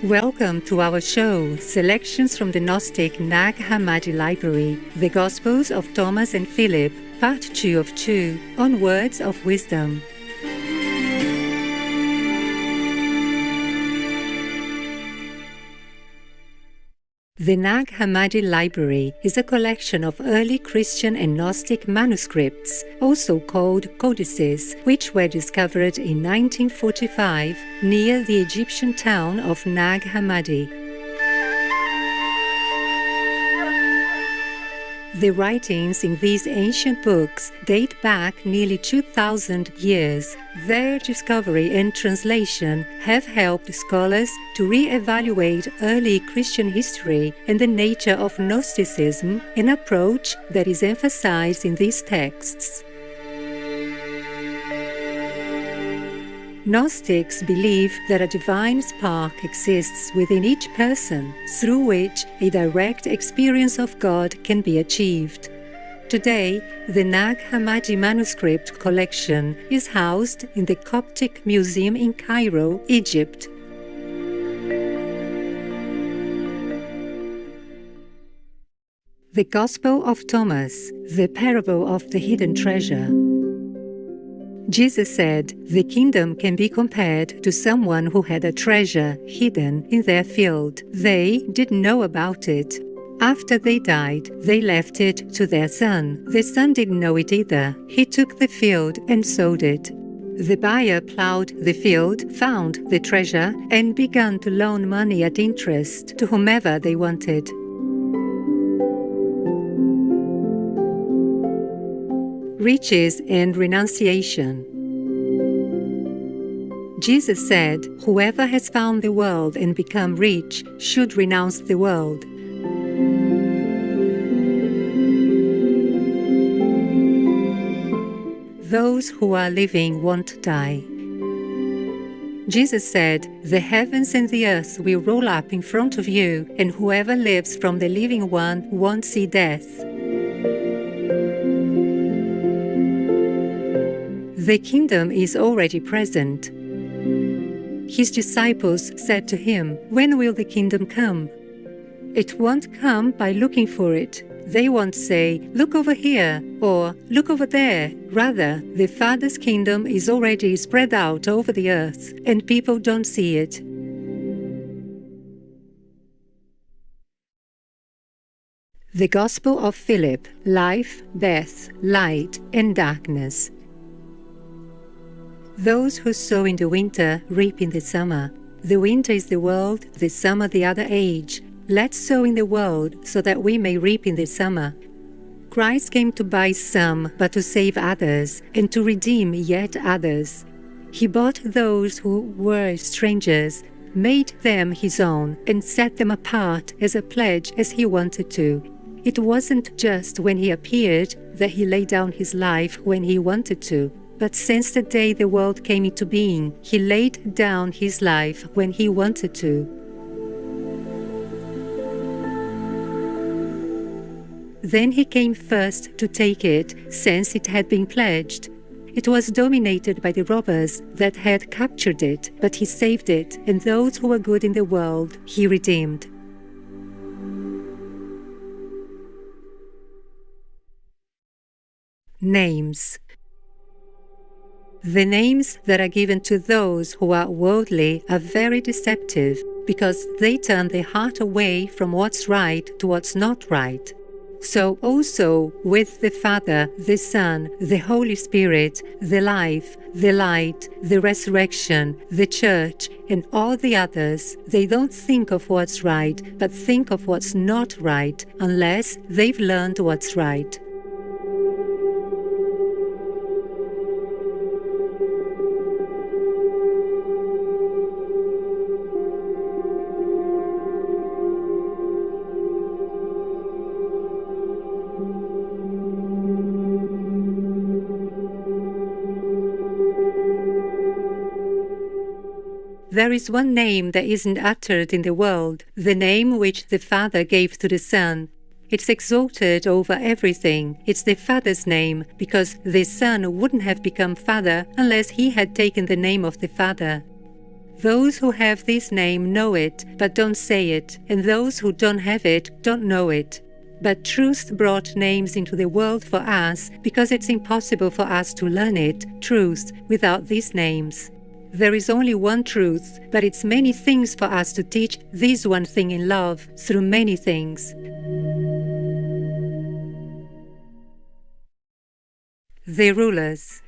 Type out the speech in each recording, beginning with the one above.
Welcome to our show, selections from the Gnostic Hammadi library, the Gospels of Thomas and Philip, part 2 of 2, on words of wisdom. The Hammadi library is a collection of early Christian and Gnostic manuscripts, also called codices, which were discovered in 1945 near the Egyptian town of Hammadi. The writings in these ancient books date back nearly 2,000 years. Their discovery and translation have helped scholars to re-evaluate early Christian history and the nature of Gnosticism, an approach that is emphasized in these texts. Gnostics believe that a divine spark exists within each person, through which a direct experience of God can be achieved. Today, the Hammadi manuscript collection is housed in the Coptic Museum in Cairo, Egypt. The Gospel of Thomas, the parable of the hidden treasure. Jesus said, "The kingdom can be compared to someone who had a treasure hidden in their field. They didn't know about it. After they died, they left it to their son. The son didn't know it either. He took the field and sold it. The buyer plowed the field, found the treasure, and began to loan money at interest to whomever they wanted." Riches and renunciation. Jesus said, "Whoever has found the world and become rich should renounce the world." Those who are living won't die. Jesus said, "The heavens and the earth will roll up in front of you, and whoever lives from the living one won't see death." The kingdom is already present. His disciples said to him, "When will the kingdom come?" It won't come by looking for it. They won't say, "Look over here," or "Look over there." Rather, the Father's kingdom is already spread out over the earth, and people don't see it. The Gospel of Philip: life, death, light, and darkness. Those who sow in the winter reap in the summer. The winter is the world, the summer the other age. Let's sow in the world so that we may reap in the summer. Christ came to buy some, but to save others, and to redeem yet others. He bought those who were strangers, made them his own, and set them apart as a pledge as he wanted to. It wasn't just when he appeared that he laid down his life when he wanted to. But since the day the world came into being, he laid down his life when he wanted to. Then he came first to take it, since it had been pledged. It was dominated by the robbers that had captured it, but he saved it, and those who were good in the world he redeemed. Names. The names that are given to those who are worldly are very deceptive, because they turn their heart away from what's right to what's not right. So also with the Father, the Son, the Holy Spirit, the life, the light, the resurrection, the church, and all the others, they don't think of what's right, but think of what's not right, unless they've learned what's right. There is one name that isn't uttered in the world, the name which the Father gave to the Son. It's exalted over everything. It's the Father's name, because the Son wouldn't have become Father unless he had taken the name of the Father. Those who have this name know it, but don't say it, and those who don't have it don't know it. But truth brought names into the world for us because it's impossible for us to learn it, truth, without these names. There is only one truth, but it's many things for us to teach this one thing in love through many things. The rulers.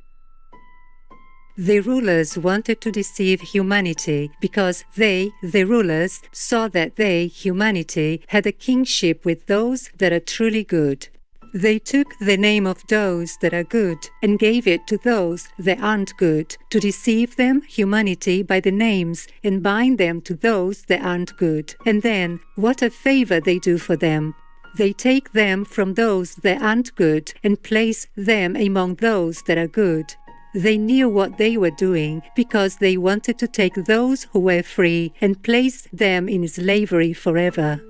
The rulers wanted to deceive humanity because they, the rulers, saw that they, humanity, had a kingship with those that are truly good. They took the name of those that are good and gave it to those that aren't good, to deceive them, humanity, by the names and bind them to those that aren't good. And then, what a favor they do for them! They take them from those that aren't good and place them among those that are good. They knew what they were doing because they wanted to take those who were free and place them in slavery forever.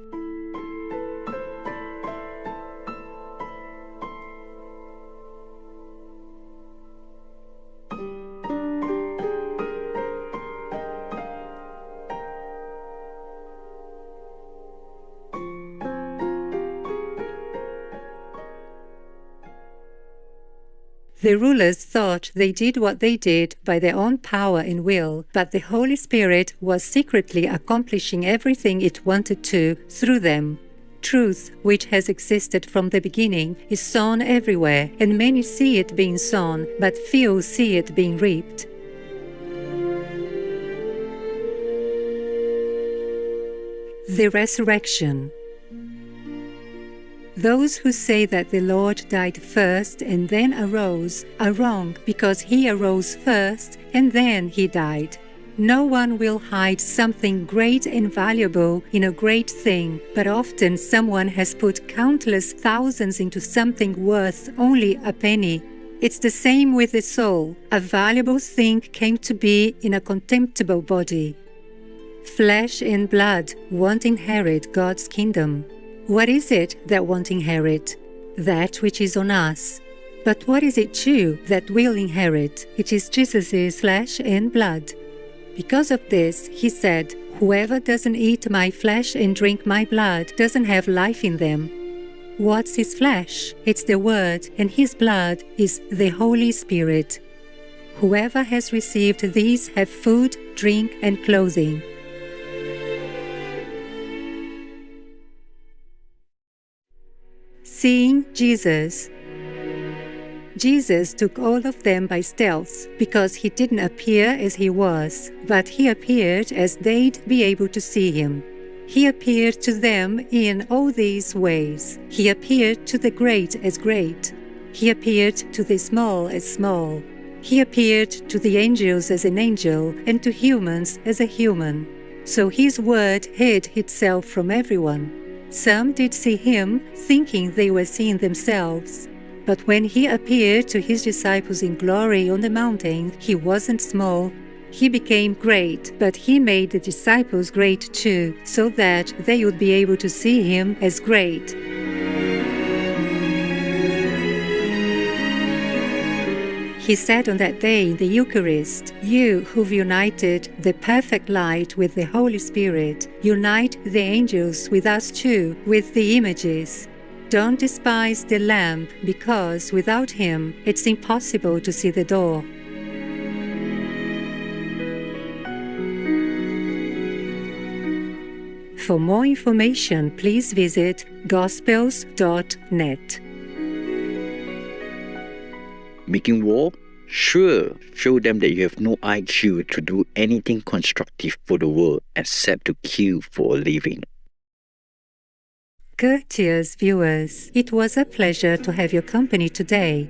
The rulers thought they did what they did by their own power and will, but the Holy Spirit was secretly accomplishing everything it wanted to through them. Truth, which has existed from the beginning, is sown everywhere, and many see it being sown, but few see it being reaped. The resurrection. Those who say that the Lord died first and then arose are wrong because he arose first and then he died. No one will hide something great and valuable in a great thing, but often someone has put countless thousands into something worth only a penny. It's the same with the soul. A valuable thing came to be in a contemptible body. Flesh and blood won't inherit God's kingdom. What is it that won't inherit? That which is on us. But what is it too that will inherit? It is Jesus' flesh and blood. Because of this, he said, "Whoever doesn't eat my flesh and drink my blood doesn't have life in them." What's his flesh? It's the Word, and his blood is the Holy Spirit. Whoever has received these have food, drink, and clothing. Seeing Jesus. Jesus took all of them by stealth because he didn't appear as he was, but he appeared as they'd be able to see him. He appeared to them in all these ways. He appeared to the great as great. He appeared to the small as small. He appeared to the angels as an angel and to humans as a human. So his word hid itself from everyone. Some did see him, thinking they were seeing themselves. But when he appeared to his disciples in glory on the mountain, he wasn't small. He became great, but he made the disciples great too, so that they would be able to see him as great. He said on that day in the Eucharist, "You who've united the perfect light with the Holy Spirit, unite the angels with us too, with the images. Don't despise the lamp, because without him it's impossible to see the door." For more information, please visit gospels.net. Making war? Sure, show them that you have no IQ to do anything constructive for the world except to kill for a living. Courteous viewers, it was a pleasure to have your company today.